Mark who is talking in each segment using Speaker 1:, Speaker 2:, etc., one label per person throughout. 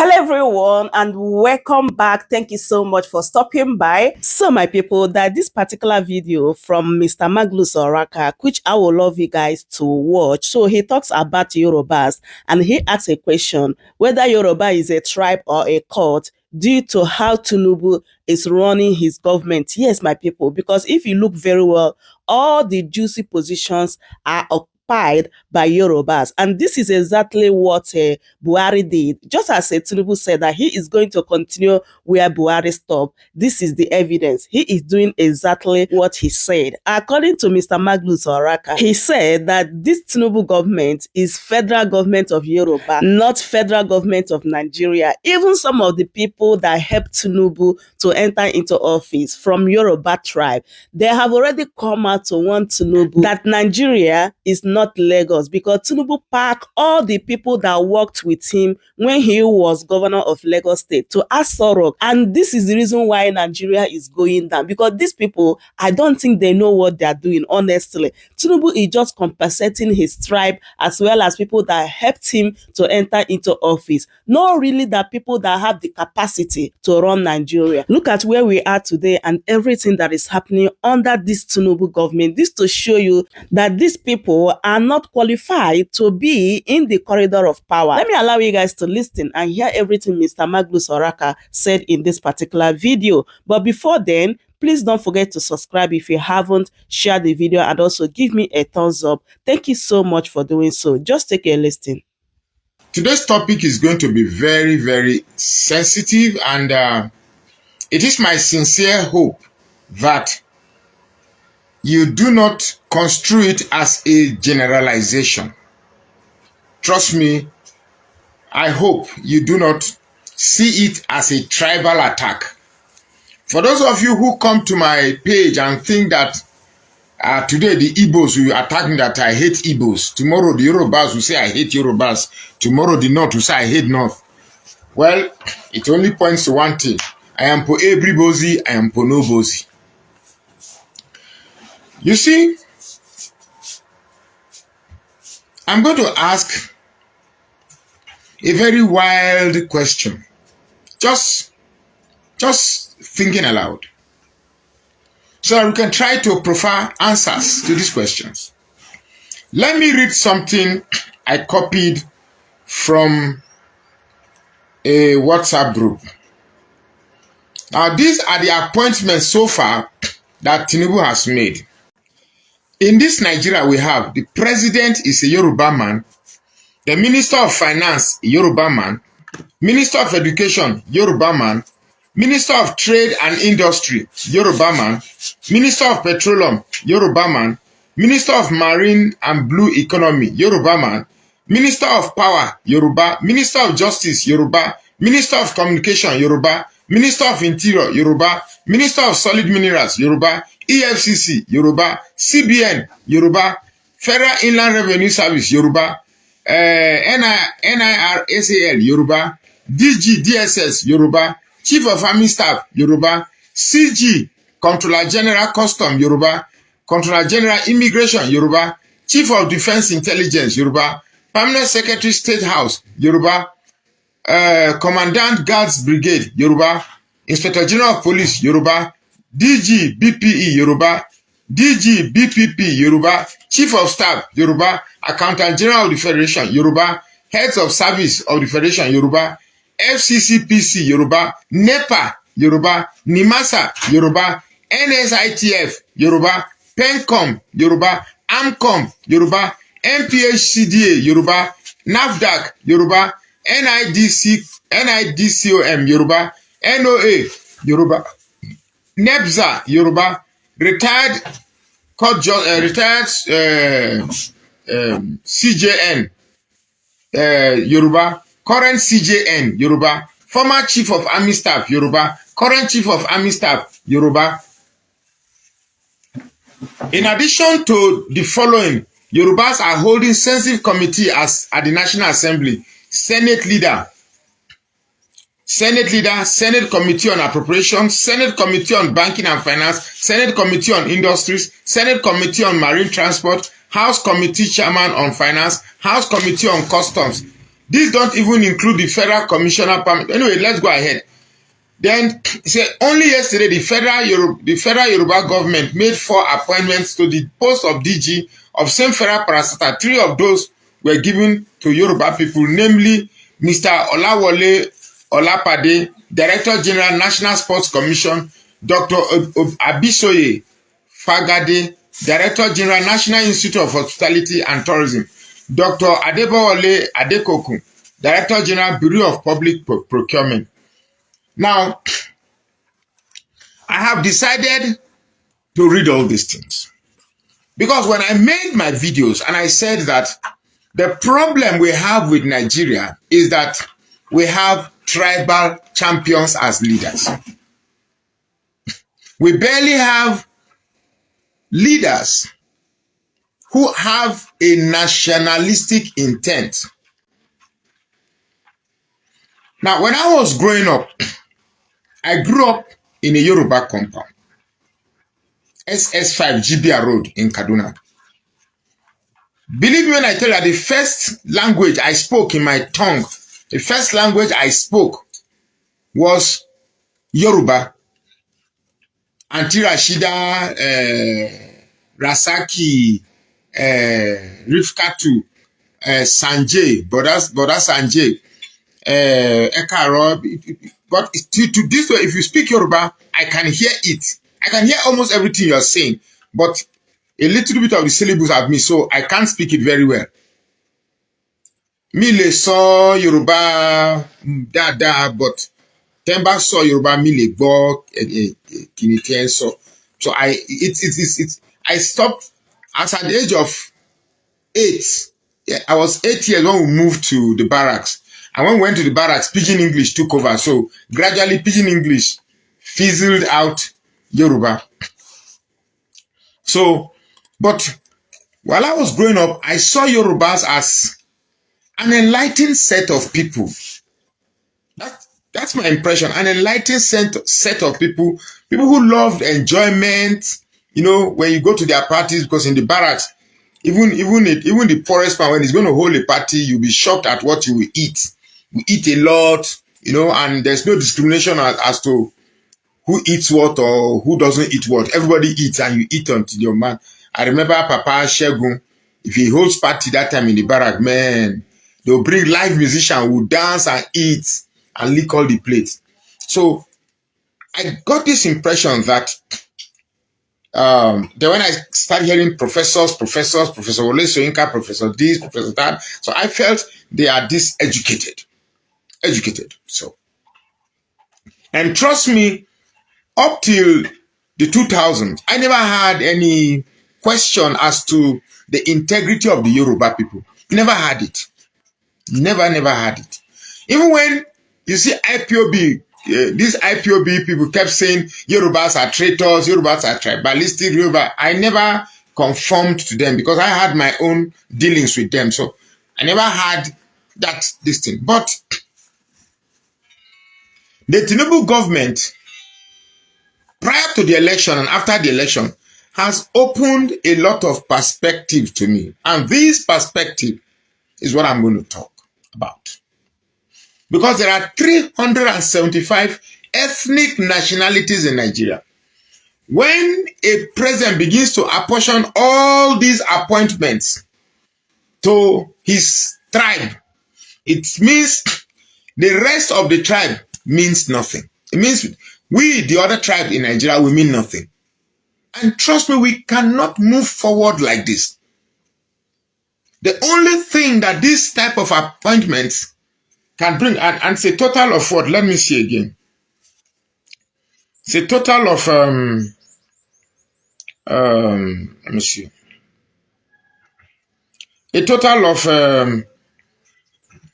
Speaker 1: Hello everyone and welcome back. Thank you so much for stopping by. So my people, that this particular video from Mr. Magnus, which I would love you guys to watch. So he talks about Yorubas and he asks a question whether Yoruba is a tribe or a cult due to how Tinubu is running his government. Yes, my people, because if you look very well, all the juicy positions are occupied by Yorubas. And this is exactly what Buhari did. Just as Tinubu said that he is going to continue where Buhari stopped, this is the evidence. He is doing exactly what he said. According to Mr. Magnus, he said that this Tinubu government is federal government of Yoruba, not federal government of Nigeria. Even some of the people that helped Tinubu to enter into office from Yoruba tribe, they have already come out to warn Tinubu that Nigeria is not Lagos, because Tinubu packed all the people that worked with him when he was governor of Lagos State to Aso Rock. And this is the reason why Nigeria is going down, because these people, I don't think they know what they are doing, honestly. Tinubu is just compensating his tribe as well as people that helped him to enter into office. Not really the people that have the capacity to run Nigeria. Look at where we are today and everything that is happening under this Tinubu government. This to show you that these people are not qualified to be in the corridor of power. Let me allow you guys to listen and hear everything Mr. Magnus said in this particular video. But before then, please don't forget to subscribe if you haven't, share the video, and also give me a thumbs up. Thank you so much for doing so. Just take a listen.
Speaker 2: Today's topic is going to be very, very sensitive, and it is my sincere hope that you do not construe it as a generalization. Trust me, I hope you do not see it as a tribal attack. For those of you who come to my page and think that today the Igbos will attack me that I hate Igbos, tomorrow the Yorubas will say I hate Yorubas, tomorrow the North will say I hate North. Well, it only points to one thing. I am for everybody, I am for nobody. You see, I'm going to ask a very wild question. Just thinking aloud. So we can try to provide answers to these questions. Let me read something I copied from a WhatsApp group. Now, these are the appointments so far that Tinubu has made. In this Nigeria we have, the president is a Yoruba man, the minister of finance, a Yoruba man, minister of education, Yoruba man, minister of trade and industry, Yoruba man, minister of petroleum, Yoruba man, minister of marine and blue economy, Yoruba man, minister of power, Yoruba, minister of justice, Yoruba, minister of communication, Yoruba, minister of interior, Yoruba, minister of solid minerals, Yoruba, EFCC, Yoruba, CBN, Yoruba, Federal Inland Revenue Service, Yoruba, NIRSAL, Yoruba, DG, DSS, Yoruba, Chief of Army Staff, Yoruba, CG, Controller General Custom, Yoruba, Controller General Immigration, Yoruba, Chief of Defense Intelligence, Yoruba, Permanent Secretary State House, Yoruba, Commandant Guards Brigade, Yoruba, Inspector General of Police, Yoruba, DG BPE, Yoruba, DG BPP, Yoruba, Chief of Staff, Yoruba, Accountant General of the Federation, Yoruba, Heads of Service of the Federation, Yoruba, FCCPC, Yoruba, NEPA, Yoruba, NIMASA, Yoruba, NSITF, Yoruba, PENCOM, Yoruba, AMCOM, Yoruba, MPHCDA, Yoruba, NAFDAC, Yoruba, NIDCOM, Yoruba, NOA, Yoruba, NEBZA, Yoruba, retired CJN, Yoruba, current CJN, Yoruba, former Chief of Army Staff, Yoruba, current Chief of Army Staff, Yoruba. In addition to the following, Yorubas are holding sensitive committee at the National Assembly, Senate Leader, Senate Committee on Appropriations, Senate Committee on Banking and Finance, Senate Committee on Industries, Senate Committee on Marine Transport, House Committee Chairman on Finance, House Committee on Customs, These don't even include the federal commissioner permit. Anyway, let's go ahead. Then, say only yesterday, the federal Yoruba government made 4 appointments to the post of DG of same federal parastatal. 3 of those were given to Yoruba people, namely Mr. Olawole Olapade, Director General, National Sports Commission, Dr. Abisoye Fagade, Director General, National Institute of Hospitality and Tourism, Dr. Adeboye Adekoku, Director General, Bureau of Public Procurement. Now, I have decided to read all these things because when I made my videos and I said that the problem we have with Nigeria is that we have tribal champions as leaders. We barely have leaders who have a nationalistic intent. Now, when I was growing up, I grew up in a Yoruba compound, SS5 GBR Road in Kaduna. Believe me when I tell you that the first language I spoke in my tongue, the first language I spoke was Yoruba. Auntie Rashida, Rasaki, Rifkatu, Sanjay, Boda Sanjay, Ekaro. But to this way, if you speak Yoruba, I can hear it. I can hear almost everything you're saying, but a little bit of the syllables have missed, so I can't speak it very well. Mi le sọ Yorùbá dáadáa, but Temba sọ Yorùbá mi le gbọ́ kini tí ẹ sọ. So I stopped at the age of 8. Yeah, I was 8 years when we moved to the barracks. And when we went to the barracks, Pidgin English took over. So gradually Pidgin English fizzled out Yoruba. So, but while I was growing up, I saw Yorubas as an enlightened set of people. That's my impression. An enlightened set of people who loved enjoyment. You know, when you go to their parties, because in the barracks, even the poorest man, when he's going to hold a party, you'll be shocked at what you will eat. We eat a lot, you know, and there's no discrimination as to who eats what or who doesn't eat what. Everybody eats and you eat until your man. I remember Papa Shegun, if he holds party that time in the barrack, man, they'll bring live musician who dance and eat and lick all the plates. So I got this impression that then when I started hearing professors, Professor Wole Soyinka, Professor this, Professor that, so I felt they are educated. So, and trust me, up till the 2000s, I never had any question as to the integrity of the Yoruba people. Never had it. Never had it. Even when you see IPOB, these IPOB people kept saying Yorubas are traitors, Yorubas are tribalistic, Yoruba. I never conformed to them because I had my own dealings with them. So I never had this thing. But the Tinubu government, prior to the election and after the election, has opened a lot of perspective to me. And this perspective is what I'm going to talk about. Because there are 375 ethnic nationalities in Nigeria. When a president begins to apportion all these appointments to his tribe, it means the rest of the tribe means nothing. It means we, the other tribe in Nigeria, we mean nothing. And trust me, we cannot move forward like this. The only thing that this type of appointments can bring, and it's a total of what? Let me see again. It's a total of, let me see. A total of,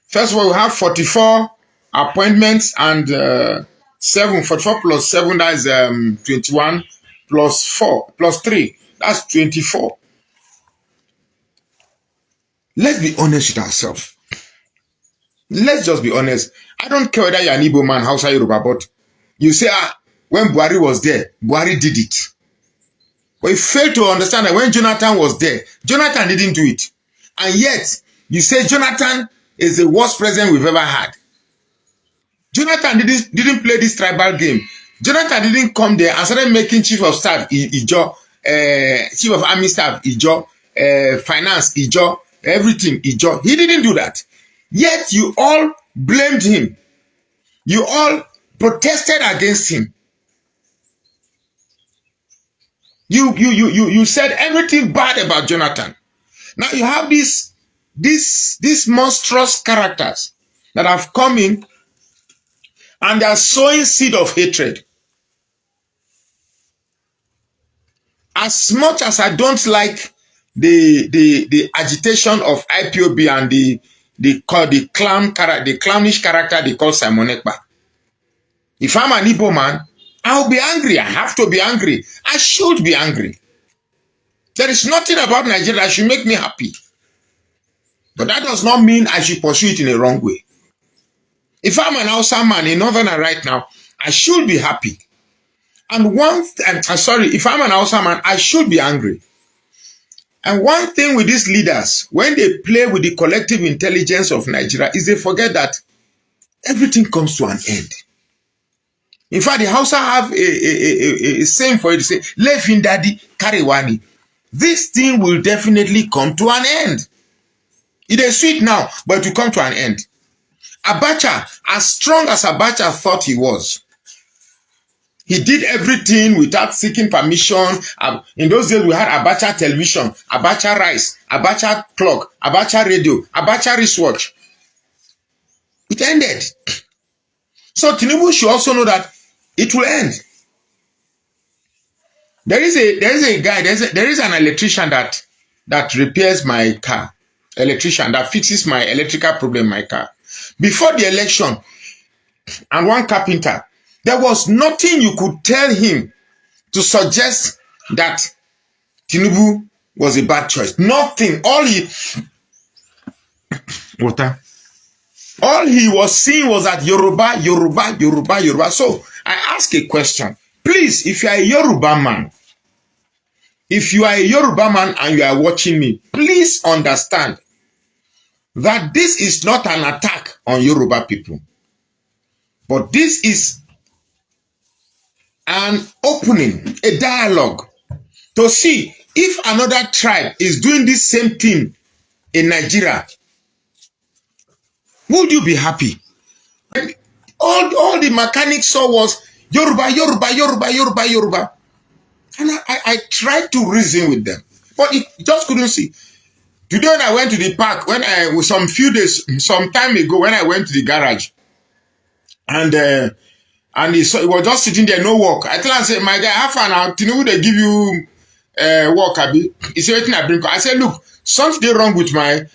Speaker 2: first of all, we have 44 appointments and 44 plus 7, that is 21, plus 4, plus 3, that's 24. Let's be honest with ourselves. Let's just be honest. I don't care whether you're an Igbo man, Hausa, Yoruba, but you say, when Buhari was there, Buhari did it. But you fail to understand that when Jonathan was there, Jonathan didn't do it. And yet, you say Jonathan is the worst president we've ever had. Jonathan didn't play this tribal game. Jonathan didn't come there and started making chief of staff Ijo, chief of army staff Ijo, finance Ijo, everything Ijo. He didn't do that. Yet you all blamed him. You all protested against him. You said everything bad about Jonathan. Now you have these monstrous characters that have come in and they are sowing seed of hatred. As much as I don't like the agitation of IPOB and the clownish character they call Simon Ekpa. If I'm an Igbo man, I'll be angry. I have to be angry. I should be angry. There is nothing about Nigeria that should make me happy. But that does not mean I should pursue it in a wrong way. If I'm an Hausa man in Northerner right now, I should be happy. And if I'm an Hausa man, I should be angry. And one thing with these leaders, when they play with the collective intelligence of Nigeria, is they forget that everything comes to an end. In fact, the Hausa have a saying for it, say, "Lefin daddy kariwani." This thing will definitely come to an end. It is sweet now, but it will come to an end. Abacha, as strong as Abacha thought he was, he did everything without seeking permission. In those days, we had Abacha television, Abacha rice, Abacha clock, Abacha radio, Abacha wristwatch. It ended. So Tinubu should also know that it will end. There is a guy, there is an electrician that repairs my car. Electrician that fixes my electrical problem in my car. Before the election, and one carpenter, there was nothing you could tell him to suggest that Tinubu was a bad choice. Nothing. All he was seeing was that Yoruba, Yoruba, Yoruba, Yoruba. So I ask a question. Please, if you are a Yoruba man, and you are watching me, please understand that this is not an attack on Yoruba people. But this is an opening, a dialogue to see if another tribe is doing this same thing in Nigeria. Would you be happy? All the mechanics saw was Yoruba, Yoruba, Yoruba, Yoruba, Yoruba. And I tried to reason with them, but it just couldn't see. Today when I went to the park, some time ago, when I went to the garage, and he was just sitting there, no work. I told him, I said, my guy, half an hour, Tinubu, they give you work, Abi. He said, waiting, I bring. I said, look, something wrong with my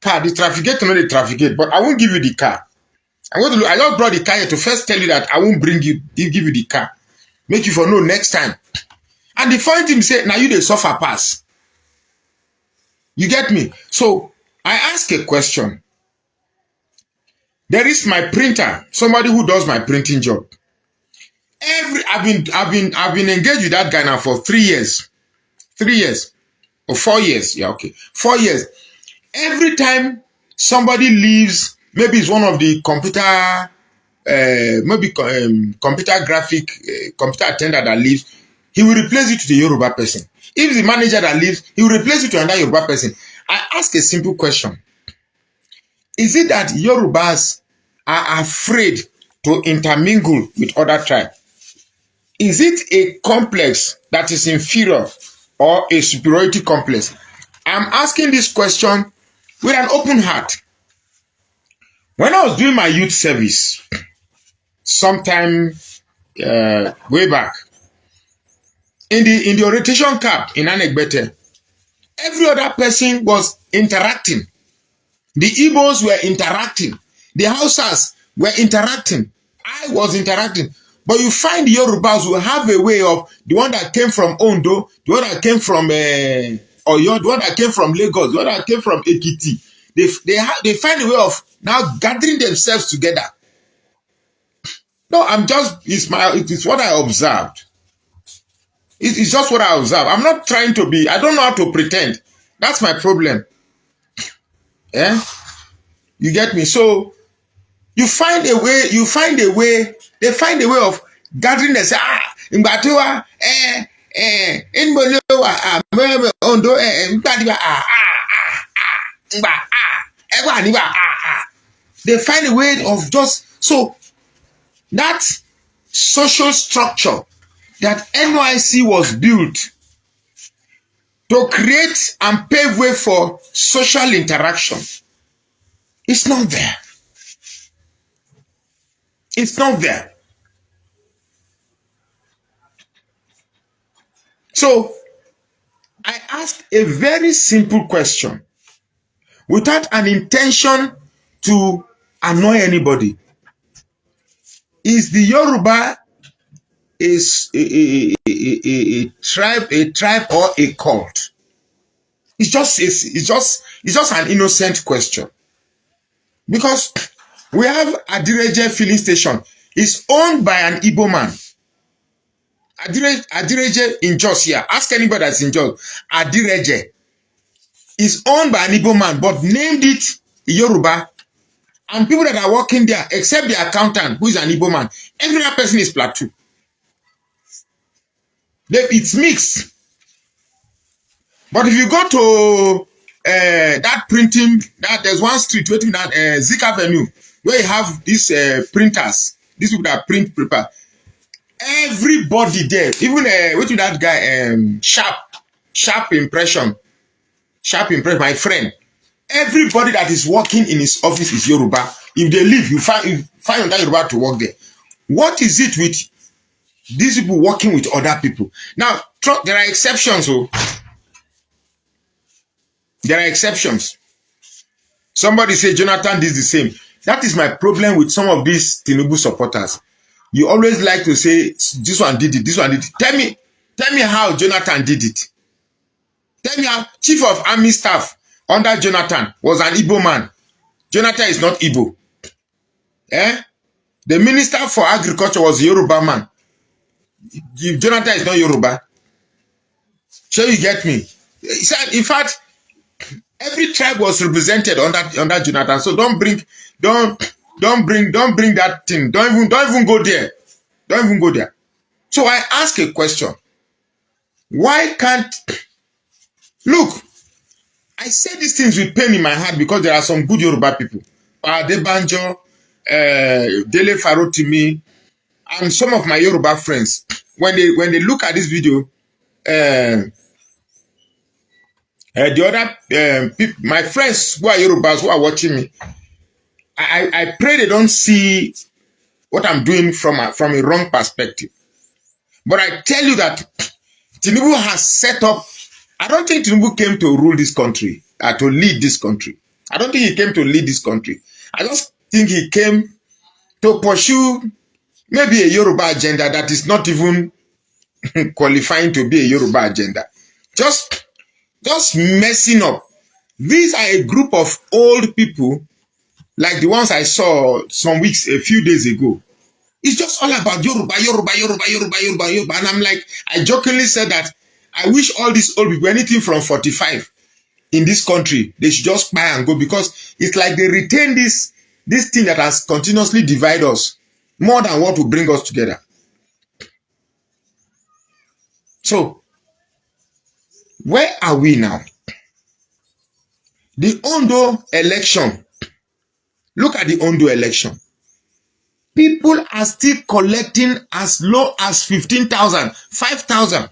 Speaker 2: car. The traffic gate, not the traffic gate, but I won't give you the car. I just brought the car here to first tell you that I won't give you the car. Make you for know next time. And the funny thing said, now you they suffer pass. You get me? So I ask a question. There is my printer, somebody who does my printing job. I've been engaged with that guy now for 3 years. 3 years. Or 4 years. Yeah, okay. 4 years. Every time somebody leaves, maybe it's one of the computer computer attendant that leaves, he will replace it to the Yoruba person. If the manager that leaves, he will replace it to another Yoruba person. I ask a simple question. Is it that Yorubas are afraid to intermingle with other tribes? Is it a complex that is inferior or a superiority complex? I'm asking this question with an open heart. When I was doing my youth service, sometime way back, in the orientation camp in Anegbete, every other person was interacting. The Igbos were interacting. The Hausas were interacting. I was interacting. But you find the Yorubas who have a way of, the one that came from Ondo, the one that came from Oyo, the one that came from Lagos, the one that came from Ekiti. They find a way of now gathering themselves together. No, it is what I observed. It's just what I observed. I'm not trying to be, I don't know how to pretend. That's my problem. Yeah? You get me? So you find a way, they find a way of gathering and say, Mbatiwa, Inbolowa, Ondo, Mbadiwa, they find a way of just, so that social structure that NYC was built to create and pave way for social interaction, it's not there. It's not there. So I asked a very simple question without an intention to annoy anybody. Is the Yoruba a tribe or a cult? It's just an innocent question. Because we have Adireje filling station. It's owned by an Igbo man. Adireje in Jos here. Ask anybody that's in Jos. Adireje is owned by an Igbo man, but named it Yoruba. And people that are working there, except the accountant, who is an Igbo man, every other person is Plateau. It's mixed. But if you go to that printing, there's one street waiting that Zik Avenue, where you have these printers, these people that print paper. Everybody there, even waiting that guy, Sharp Impression, my friend. Everybody that is working in his office is Yoruba. If they leave, you find that Yoruba to work there. What is it with these people working with other people? Now, there are exceptions. There are exceptions. Somebody say Jonathan did the same. That is my problem with some of these Tinubu supporters. You always like to say this one did it, this one did it. Tell me how Jonathan did it. Tell me how Chief of Army Staff under Jonathan was an Igbo man. Jonathan is not Igbo. The Minister for Agriculture was a Yoruba man. Jonathan is not Yoruba. So you get me? In fact, every tribe was represented under Jonathan. So don't bring that thing. Don't even go there. Don't even go there. So I ask a question. Why can't look? I say these things with pain in my heart because there are some good Yoruba people. Adebanjo, Dele Farotimi, and some of my Yoruba friends. When they look at this video, the other people, my friends who are Yorubas who are watching me, I pray they don't see what I'm doing from a wrong perspective. But I tell you that Tinubu has set up. I don't think Tinubu came to rule this country, to lead this country. I don't think he came to lead this country. I just think he came to pursue maybe a Yoruba agenda that is not even qualifying to be a Yoruba agenda. Just messing up. These are a group of old people like the ones I saw a few days ago. It's just all about Yoruba. And I'm like, I jokingly said that I wish all these old people, anything from 45 in this country, they should just buy and go, because it's like they retain this thing that has continuously divided us more than what will bring us together. So, where are we now? The Ondo election. Look at the Ondo election. People are still collecting as low as 15,000, 5,000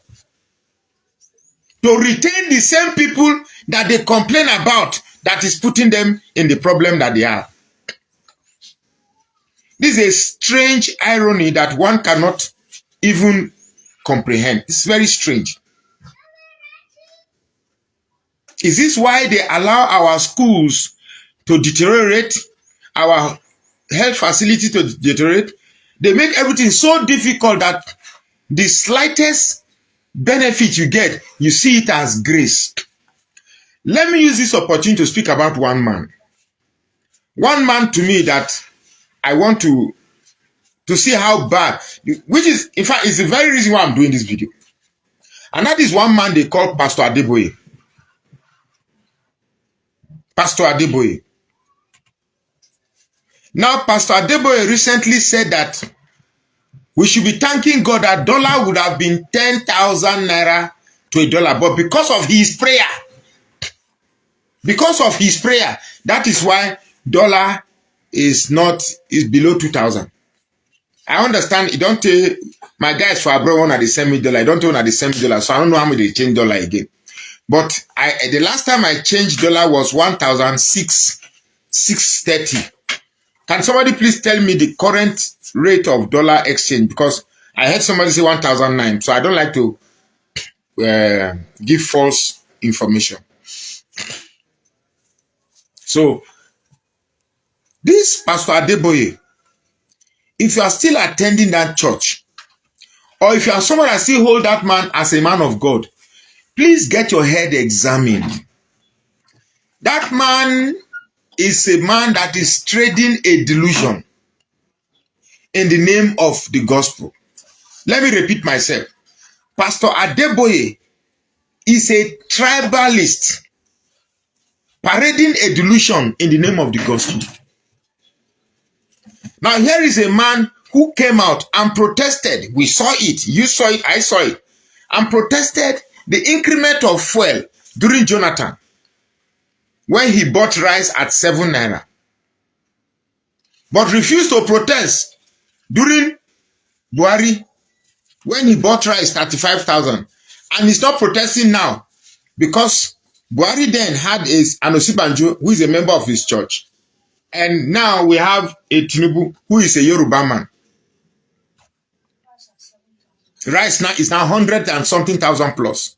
Speaker 2: to retain the same people that they complain about, that is putting them in the problem that they are. This is a strange irony that one cannot even comprehend. It's very strange. Is this why they allow our schools to deteriorate, our health facility to deteriorate? They make everything so difficult that the slightest benefit you get, you see it as grace. Let me use this opportunity to speak about one man. One man to me that I want to see how bad, which is, in fact, is the very reason why I'm doing this video. And that is one man they call Pastor Adeboye. Pastor Adeboye. Now, Pastor Adeboye recently said that we should be thanking God that dollar would have been 10,000 naira to a dollar. But because of his prayer, that is why dollar is below 2,000. I understand you don't tell my guys for abroad one at the same dollar. I don't own at the same dollar, so I don't know how much they change dollar again. But the last time I changed dollar was 1,630. Can somebody please tell me the current rate of dollar exchange? Because I heard somebody say 1,009, so I don't like to give false information. So this Pastor Adeboye, if you are still attending that church, or if you are someone that still hold that man as a man of God, please get your head examined. That man is a man that is trading a delusion in the name of the gospel. Let me repeat myself. Pastor Adeboye is a tribalist parading a delusion in the name of the gospel. Now here is a man who came out and protested. We saw it. You saw it. I saw it. And protested the increment of fuel during Jonathan when he bought rice at 7 naira. But refused to protest during Buhari when he bought rice 35,000. And he's not protesting now because Buhari then had an Osibanjo who is a member of his church. And now we have a Tinubu who is a Yoruba man. Rice now is now 100 and something thousand plus.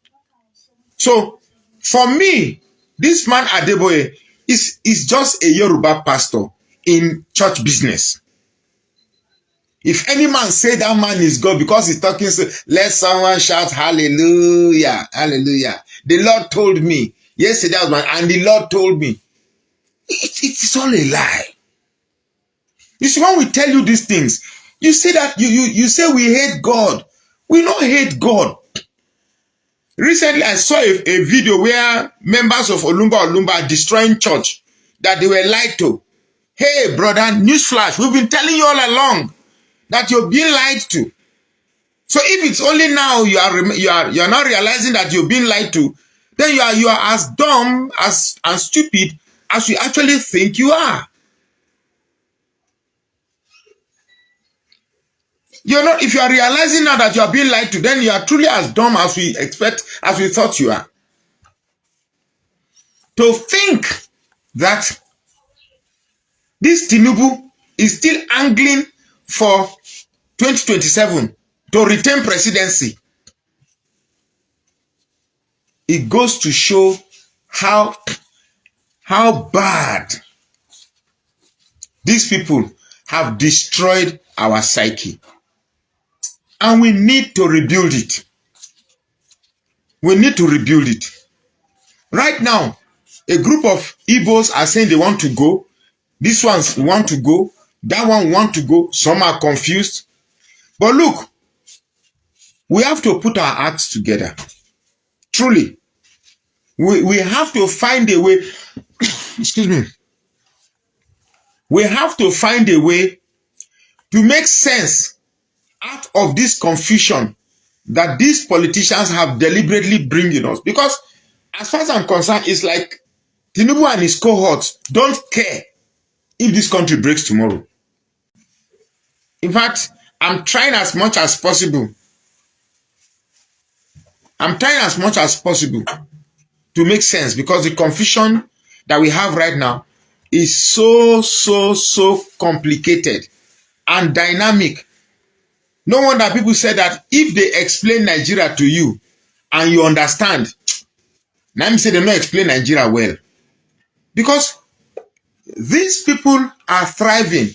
Speaker 2: So for me, this man Adeboye is just a Yoruba pastor in church business. If any man say that man is God because he's talking, so let someone shout hallelujah, hallelujah. The Lord told me. Yesterday I was man, and the Lord told me. It's all a lie. You see, when we tell you these things, you say that you say we hate God. We don't hate God. Recently, I saw a video where members of Olumba are destroying church that they were lied to. Hey, brother, newsflash, we've been telling you all along that you're being lied to. So if it's only now you're not realizing that you're being lied to, then you are as dumb and stupid as you actually think you are. You're not. If you are realizing now that you are being lied to, then you are truly as dumb as we thought you are. To think that this Tinubu is still angling for 2027 to retain presidency, it goes to show how bad these people have destroyed our psyche. And we need to rebuild it. We need to rebuild it. Right now, a group of Igbos are saying they want to go. This ones want to go. That one want to go. Some are confused. But look, we have to put our acts together. Truly. We have to find a way. Excuse me. We have to find a way to make sense out of this confusion that these politicians have deliberately bringing us. Because as far as I'm concerned, it's like Tinubu and his cohorts don't care if this country breaks tomorrow. In fact, I'm trying as much as possible. To make sense, because the confusion that we have right now is so complicated and dynamic. No wonder people say that if they explain Nigeria to you and you understand, let me say they don't explain Nigeria well. Because these people are thriving.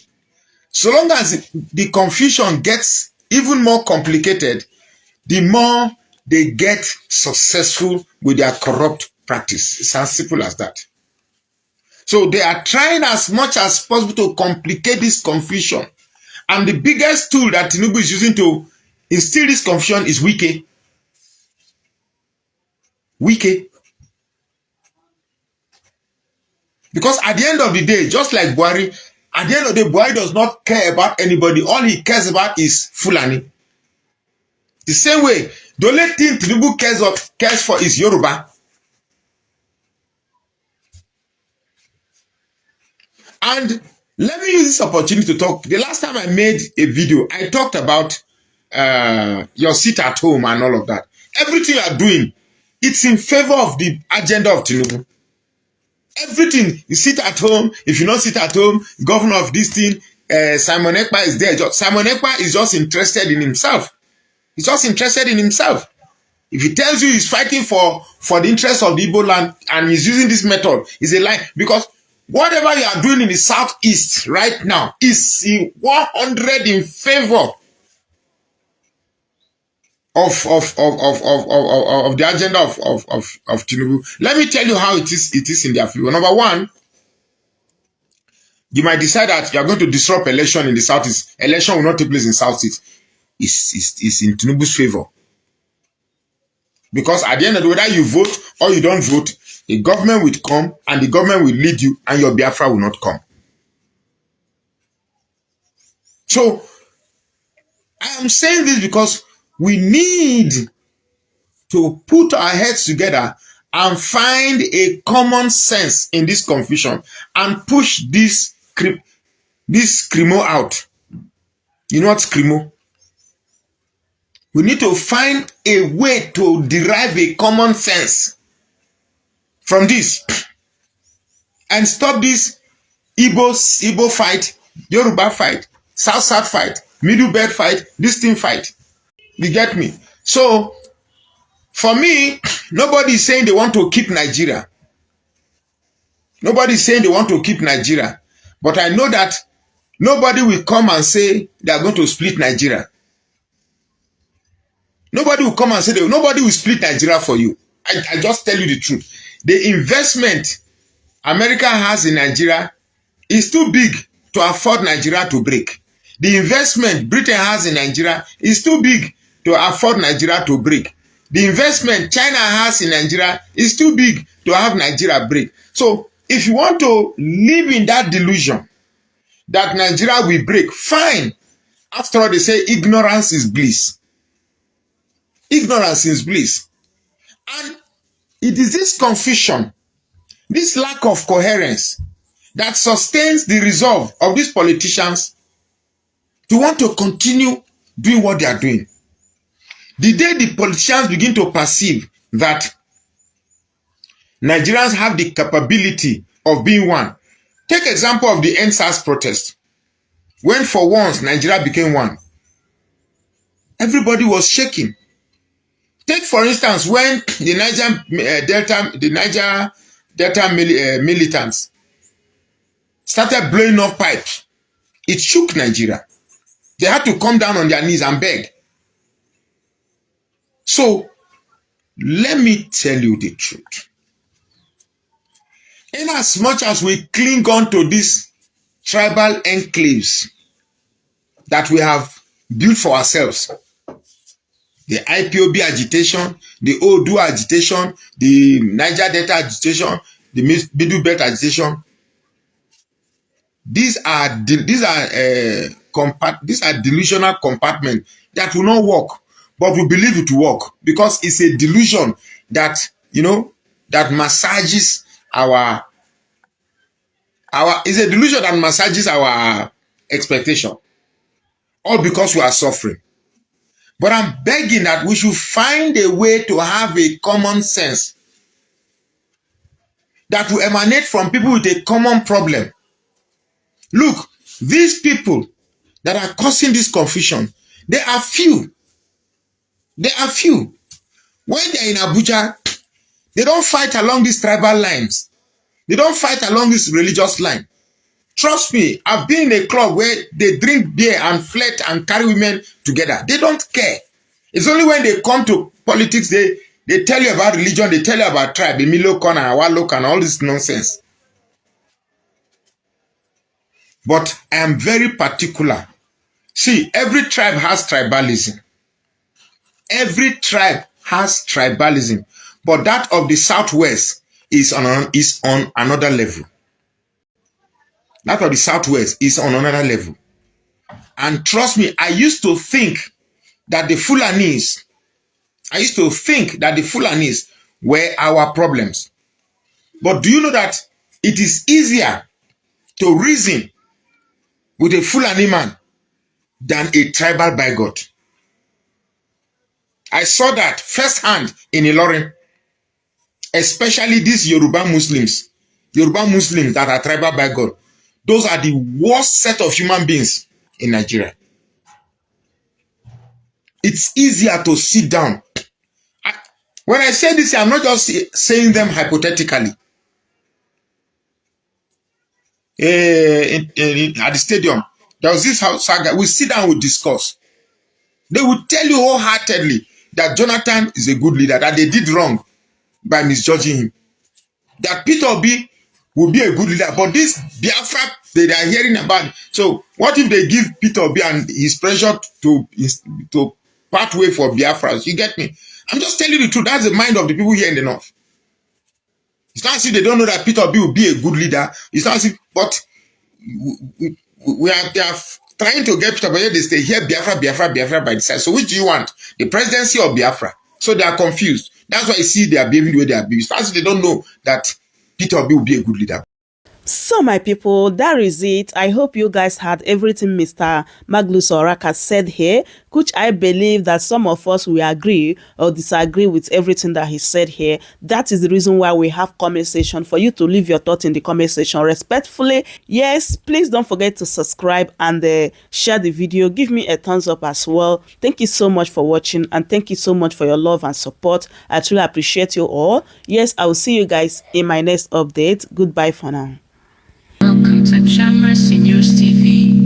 Speaker 2: So long as the confusion gets even more complicated, the more they get successful with their corrupt practice. It's as simple as that. So they are trying as much as possible to complicate this confusion. And the biggest tool that Tinubu is using to instill this confusion is Wike. Because at the end of the day, just like Buhari, At the end of the day, Buhari does not care about anybody. All he cares about is Fulani. The same way, the only thing Tinubu cares for is Yoruba. And let me use this opportunity to talk. The last time I made a video, I talked about your seat at home and all of that. Everything you are doing, it's in favor of the agenda of Tinubu. Everything, you sit at home. If you don't sit at home, governor of this thing, Simon Ekpa is there. Simon Ekpa is just interested in himself. He's just interested in himself. If he tells you he's fighting for the interest of the Igbo land and he's using this method, it's a lie. Because whatever you are doing in the southeast right now is 100 in favor of the agenda of Tinubu. Let me tell you how it is in their favor. Number one, you might decide that you are going to disrupt election in the southeast. Election will not take place in southeast. It's in Tinubu's favor. Because at the end of the day, whether you vote or you don't vote, the government will come and the government will lead you and your Biafra will not come. So, I am saying this because we need to put our heads together and find a common sense in this confusion and push this Crimo out. You know what's Crimo? We need to find a way to derive a common sense from this and stop this Igbo fight, Yoruba fight, South fight, Middle Belt fight, this thing fight. You get me? So, for me, nobody is saying they want to keep Nigeria. Nobody is saying they want to keep Nigeria. But I know that nobody will come and say they are going to split Nigeria. Nobody will come and say nobody will split Nigeria for you. I just tell you the truth. The investment America has in Nigeria is too big to afford Nigeria to break. The investment Britain has in Nigeria is too big to afford Nigeria to break. The investment China has in Nigeria is too big to have Nigeria break. So if you want to live in that delusion that Nigeria will break, fine. After all, they say ignorance is bliss. Ignorance is bliss. And it is this confusion, this lack of coherence that sustains the resolve of these politicians to want to continue doing what they are doing. The day the politicians begin to perceive that Nigerians have the capability of being one. Take example of the NSAS protest. When for once Nigeria became one, everybody was shaking. Take for instance when the Niger Delta militants started blowing up pipes. It shook Nigeria. They had to come down on their knees and beg. So, let me tell you the truth. In as much as we cling on to these tribal enclaves that we have built for ourselves, the IPOB agitation, the Odu agitation, the Niger Delta agitation, the Middle Belt agitation, these are delusional compartments that will not work, but we believe it will work because it's a delusion that that massages our is a delusion that massages our expectation, all because we are suffering. But I'm begging that we should find a way to have a common sense that will emanate from people with a common problem. Look, these people that are causing this confusion, they are few. They are few. When they're in Abuja, they don't fight along these tribal lines. They don't fight along this religious line. Trust me, I've been in a club where they drink beer and flirt and carry women together. They don't care. It's only when they come to politics, they tell you about religion, they tell you about tribe, Emilio Kona, Awalok, and all this nonsense. But I am very particular. See, every tribe has tribalism. Every tribe has tribalism. But that of the Southwest is on another level. that of the Southwest, is on another level. And trust me, I used to think that the Fulanis were our problems. But do you know that it is easier to reason with a Fulani man than a tribal bigot? I saw that firsthand in Ilorin, especially these Yoruba Muslims that are tribal bigot. Those are the worst set of human beings in Nigeria. It's easier to sit down. When I say this, I'm not just saying them hypothetically. At the stadium, there was this saga. We sit down, we discuss. They will tell you wholeheartedly that Jonathan is a good leader, that they did wrong by misjudging him. That Peter Obi will be a good leader, but this Biafra they are hearing about. So what if they give Peter Obi and his pressure to part way for Biafra? You get me? I'm just telling you the truth. That's the mind of the people here in the north. It's not as if they don't know that Peter Obi will be a good leader. It's not as if, but they are trying to get Peter Obi. They stay here, Biafra by the side. So which do you want? The presidency or Biafra? So they are confused. That's why you see they are behaving the way they are behaving. It's not as if they don't know that Peter Obi will be a good leader.
Speaker 1: So my people, that is it. I hope you guys had everything Mr. Magnus Oraka said here, which I believe that some of us will agree or disagree with everything that he said here. That is the reason why we have comment section for you to leave your thoughts in the comment section respectfully. Yes, please don't forget to subscribe and share the video. Give me a thumbs up as well. Thank you so much for watching and thank you so much for your love and support. I truly appreciate you all. Yes, I will see you guys in my next update. Goodbye for now.
Speaker 3: Welcome to Chamra Seniors TV.